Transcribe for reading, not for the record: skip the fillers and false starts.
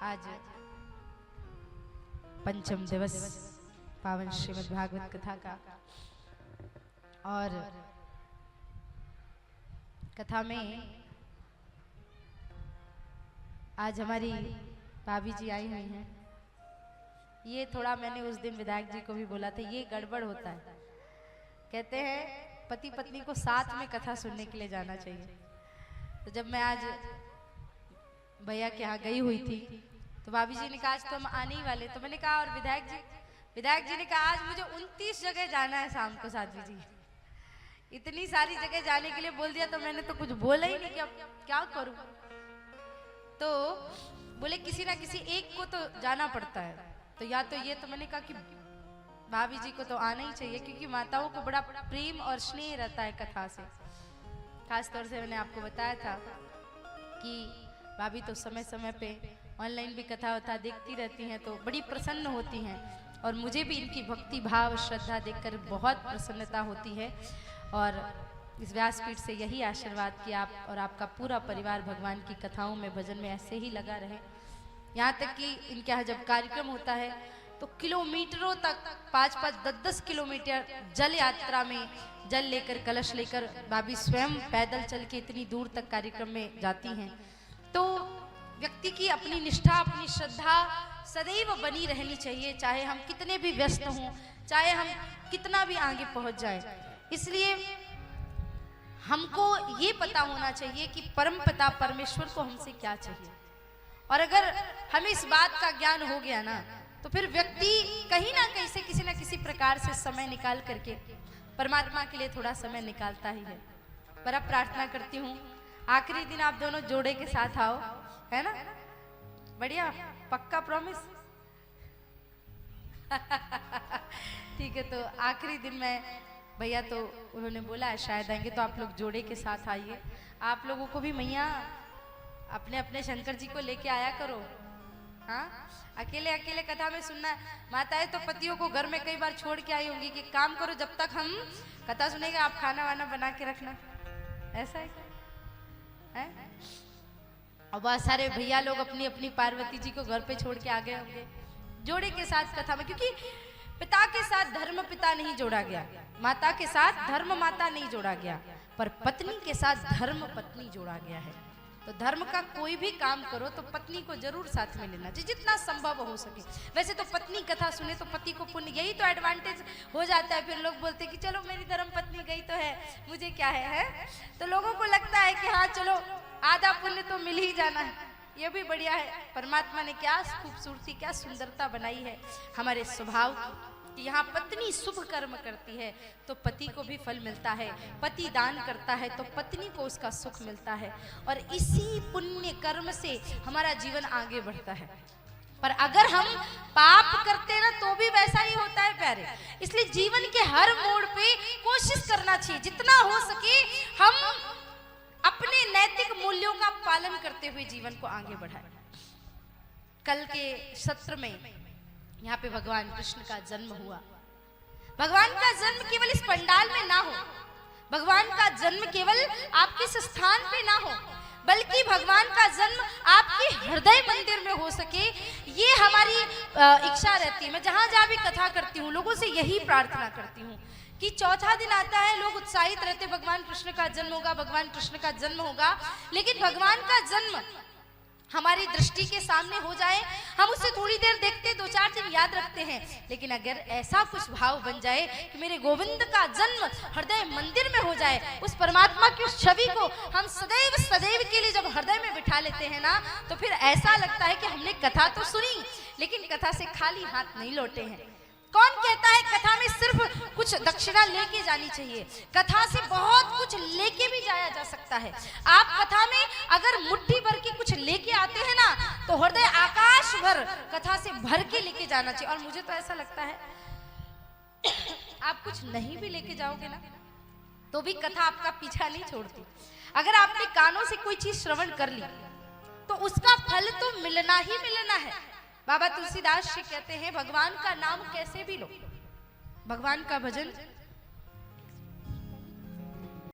आज पंचम दिवस पावन श्रीमद् भागवत कथा का, और कथा में आज हमारी भाभी जी आई हुई हैं। ये थोड़ा मैंने उस दिन विधायक जी को भी बोला था, ये गड़बड़ होता है। कहते हैं पति पत्नी को साथ में कथा सुनने के लिए जाना चाहिए। तो जब मैं आज भैया के यहाँ गई हुई थी तो भाभी जी ने कहा आज तो हम आने ही वाले। तो मैंने कहा और विधायक जी ने कहा आज मुझे 29 जगह जाना है शाम को साध्वी जी। इतनी सारी जगह जाने के लिए बोल दिया तो मैंने तो कुछ बोला ही नहीं कि अब क्या करूं। तो बोले किसी ना किसी एक को तो जाना पड़ता है, तो या तो ये, तो मैंने कहा कि भाभी जी को तो आना ही चाहिए क्योंकि माताओं को बड़ा प्रेम और स्नेह रहता है कथा से। खास तौर से मैंने आपको बताया था कि भाभी तो समय समय पे ऑनलाइन भी कथा वथा देखती रहती हैं तो बड़ी प्रसन्न होती हैं, और मुझे भी इनकी भक्ति भाव श्रद्धा देखकर बहुत प्रसन्नता होती है। और इस व्यासपीठ से यही आशीर्वाद कि आप और आपका पूरा परिवार भगवान की कथाओं में भजन में ऐसे ही लगा रहे। यहाँ तक कि इनके यहाँ जब कार्यक्रम होता है तो किलोमीटरों तक 5-5, 10-10 किलोमीटर जल यात्रा में जल लेकर, कलश लेकर भाभी स्वयं पैदल चल के इतनी दूर तक कार्यक्रम में जाती हैं। तो व्यक्ति की अपनी निष्ठा, अपनी श्रद्धा सदैव बनी रहनी चाहिए, चाहे हम कितने भी व्यस्त हों, चाहे हम कितना भी आगे पहुंच जाए। इसलिए हमको ये पता होना चाहिए कि परमपिता परमेश्वर को हमसे क्या चाहिए। और अगर हमें इस बात का ज्ञान हो गया ना, तो फिर व्यक्ति कहीं ना कहीं से किसी ना किसी प्रकार से समय निकाल करके परमात्मा के लिए थोड़ा समय निकालता ही है। पर अब प्रार्थना करती हूँ आखिरी दिन आप दोनों जोड़े के साथ आओ, है ना? बढ़िया, पक्का प्रॉमिस? ठीक है, तो आखिरी दिन मैं भैया तो उन्होंने बोला है शायद आएंगे, तो आप लोग जोड़े के साथ आइए। आप लोगों को भी मैया अपने अपने शंकर जी को लेके आया करो। हाँ, अकेले अकेले कथा में सुनना। माताएं तो पतियों को घर में कई बार छोड़ के आई होंगी कि काम करो जब तक हम कथा सुनेंगे, आप खाना वाना बना के रखना। ऐसा है? और बहुत सारे भैया लोग अपनी अपनी पार्वती जी को घर पे छोड़ के आ गए होंगे जोड़े के साथ कथा में, क्योंकि पिता के साथ धर्म पिता नहीं जोड़ा गया, माता के साथ धर्म माता नहीं जोड़ा गया, पर पत्नी के साथ धर्म पत्नी जोड़ा गया है। तो धर्म का कोई भी काम करो तो पत्नी को जरूर साथ में लेना चाहिए जितना संभव हो सके। वैसे तो पत्नी कथा सुने तो पति को पुण्य, यही तो एडवांटेज हो जाता है। फिर लोग बोलते हैं कि चलो मेरी धर्म पत्नी गई तो है, मुझे क्या है? तो लोगों को लगता है कि हाँ चलो आधा पुण्य तो मिल ही जाना है। ये भी बढ़िया है। परमात्मा ने क्या खूबसूरती, क्या सुंदरता बनाई है हमारे स्वभाव की। यहाँ पत्नी शुभ कर्म करती है तो पति को भी फल मिलता है, पति दान करता है तो पत्नी को उसका सुख मिलता है, और इसी पुण्य कर्म से हमारा जीवन आगे बढ़ता है। पर अगर हम पाप करते ना तो भी वैसा ही होता है प्यारे। इसलिए जीवन के हर मोड़ पे कोशिश करना चाहिए जितना हो सके हम अपने नैतिक मूल्यों का पालन करते हुए जीवन को आगे बढ़ाएं। कल के सत्र में यहाँ पे भगवान कृष्ण का जन्म हुआ। भगवान का जन्म केवल इस पंडाल में ना हो, भगवान का जन्म केवल आपके इस स्थान पे ना हो, बल्कि भगवान का जन्म आपके हृदय मंदिर में हो सके, ये हमारी इच्छा रहती है। मैं जहां जहां भी कथा करती हूँ लोगों से यही प्रार्थना करती हूँ कि चौथा दिन आता है, लोग उत्साहित रहते भगवान कृष्ण का जन्म होगा, भगवान कृष्ण का जन्म होगा, लेकिन भगवान का जन्म हमारी दृष्टि के सामने हो जाए, हम उसे थोड़ी देर देखते, 2-4 दिन याद रखते हैं, लेकिन अगर ऐसा कुछ भाव बन जाए कि मेरे गोविंद का जन्म हृदय मंदिर में हो जाए, उस परमात्मा की उस छवि को हम सदैव सदैव के लिए जब हृदय में बिठा लेते हैं ना, तो फिर ऐसा लगता है कि हमने कथा तो सुनी लेकिन कथा से खाली हाथ नहीं लौटे हैं। कौन कहता है कथा में सिर्फ कुछ दक्षिणा लेके जानी चाहिए? कथा से बहुत कुछ लेके भी जाया जा सकता है। आप कथा में अगर मुट्ठी भर के कुछ लेके आते हैं ना, तो हृदय आकाश भर कथा से भर के लेके जाना चाहिए। और मुझे तो ऐसा लगता है आप कुछ नहीं भी लेके जाओगे ना तो भी कथा आपका पीछा नहीं छोड़ती। अगर आपने कानों से कोई चीज श्रवण कर ली तो उसका फल तो मिलना ही मिलना है। बाबा तुलसीदास जी कहते हैं भगवान का नाम कैसे भी लो, भगवान का भजन